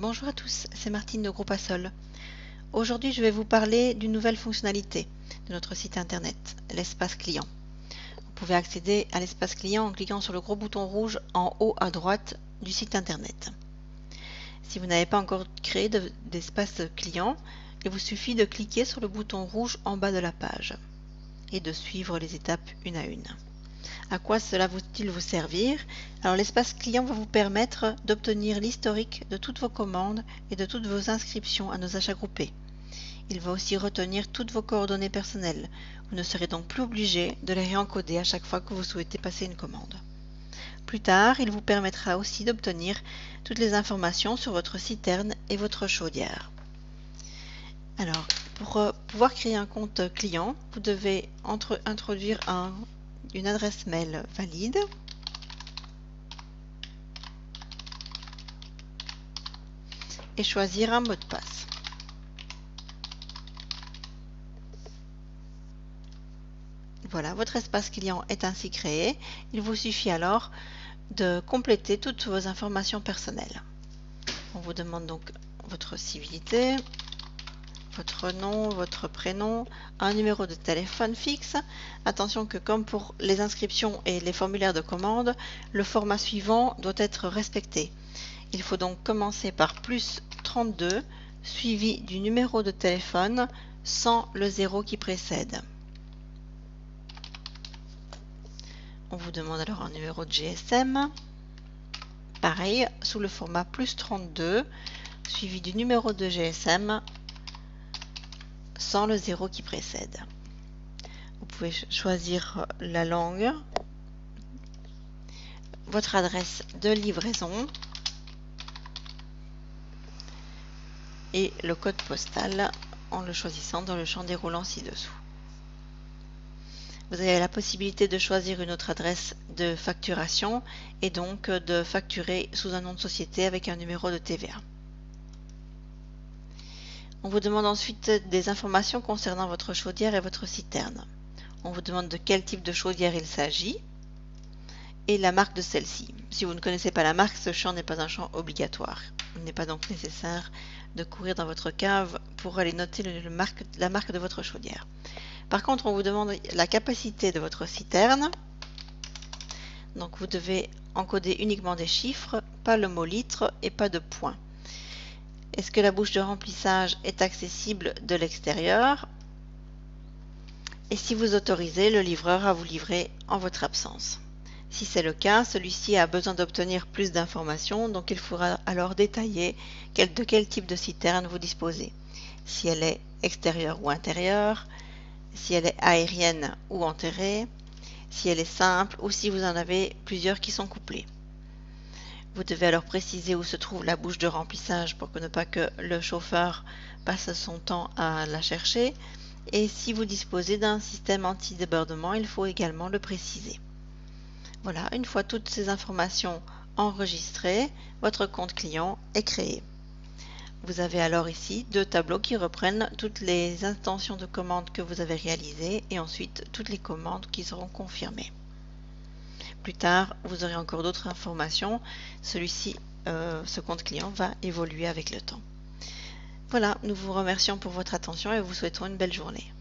Bonjour à tous, c'est Martine de Groupe Assol. Aujourd'hui, je vais vous parler d'une nouvelle fonctionnalité de notre site internet, l'espace client. Vous pouvez accéder à l'espace client en cliquant sur le gros bouton rouge en haut à droite du site internet. Si vous n'avez pas encore créé d'espace client, il vous suffit de cliquer sur le bouton rouge en bas de la page et de suivre les étapes une à une. À quoi cela va-t-il vous servir? Alors l'espace client va vous permettre d'obtenir l'historique de toutes vos commandes et de toutes vos inscriptions à nos achats groupés. Il va aussi retenir toutes vos coordonnées personnelles. Vous ne serez donc plus obligé de les réencoder à chaque fois que vous souhaitez passer une commande. Plus tard, il vous permettra aussi d'obtenir toutes les informations sur votre citerne et votre chaudière. Alors, pour pouvoir créer un compte client, vous devez introduire une adresse mail valide et choisir un mot de passe. Voilà, votre espace client est ainsi créé. Il vous suffit alors de compléter toutes vos informations personnelles. On vous demande donc votre civilité, votre nom, votre prénom, un numéro de téléphone fixe. Attention que comme pour les inscriptions et les formulaires de commande, le format suivant doit être respecté. Il faut donc commencer par plus 32 suivi du numéro de téléphone sans le 0 qui précède. On vous demande alors un numéro de GSM. Pareil, sous le format plus 32 suivi du numéro de GSM sans le 0 qui précède. Vous pouvez choisir la langue, votre adresse de livraison et le code postal en le choisissant dans le champ déroulant ci-dessous. Vous avez la possibilité de choisir une autre adresse de facturation et donc de facturer sous un nom de société avec un numéro de TVA. On vous demande ensuite des informations concernant votre chaudière et votre citerne. On vous demande de quel type de chaudière il s'agit et la marque de celle-ci. Si vous ne connaissez pas la marque, ce champ n'est pas un champ obligatoire. Il n'est pas donc nécessaire de courir dans votre cave pour aller noter la marque de votre chaudière. Par contre, on vous demande la capacité de votre citerne. Donc vous devez encoder uniquement des chiffres, pas le mot litre et pas de points. Est-ce que la bouche de remplissage est accessible de l'extérieur? Et si vous autorisez le livreur à vous livrer en votre absence. Si c'est le cas, celui-ci a besoin d'obtenir plus d'informations, donc il faudra alors détailler de quel type de citerne vous disposez. Si elle est extérieure ou intérieure, si elle est aérienne ou enterrée, si elle est simple ou si vous en avez plusieurs qui sont couplées. Vous devez alors préciser où se trouve la bouche de remplissage pour ne pas que le chauffeur passe son temps à la chercher. Et si vous disposez d'un système anti-débordement, il faut également le préciser. Voilà, une fois toutes ces informations enregistrées, votre compte client est créé. Vous avez alors ici deux tableaux qui reprennent toutes les intentions de commande que vous avez réalisées et ensuite toutes les commandes qui seront confirmées. Plus tard, vous aurez encore d'autres informations. Ce compte client va évoluer avec le temps. Voilà, nous vous remercions pour votre attention et vous souhaitons une belle journée.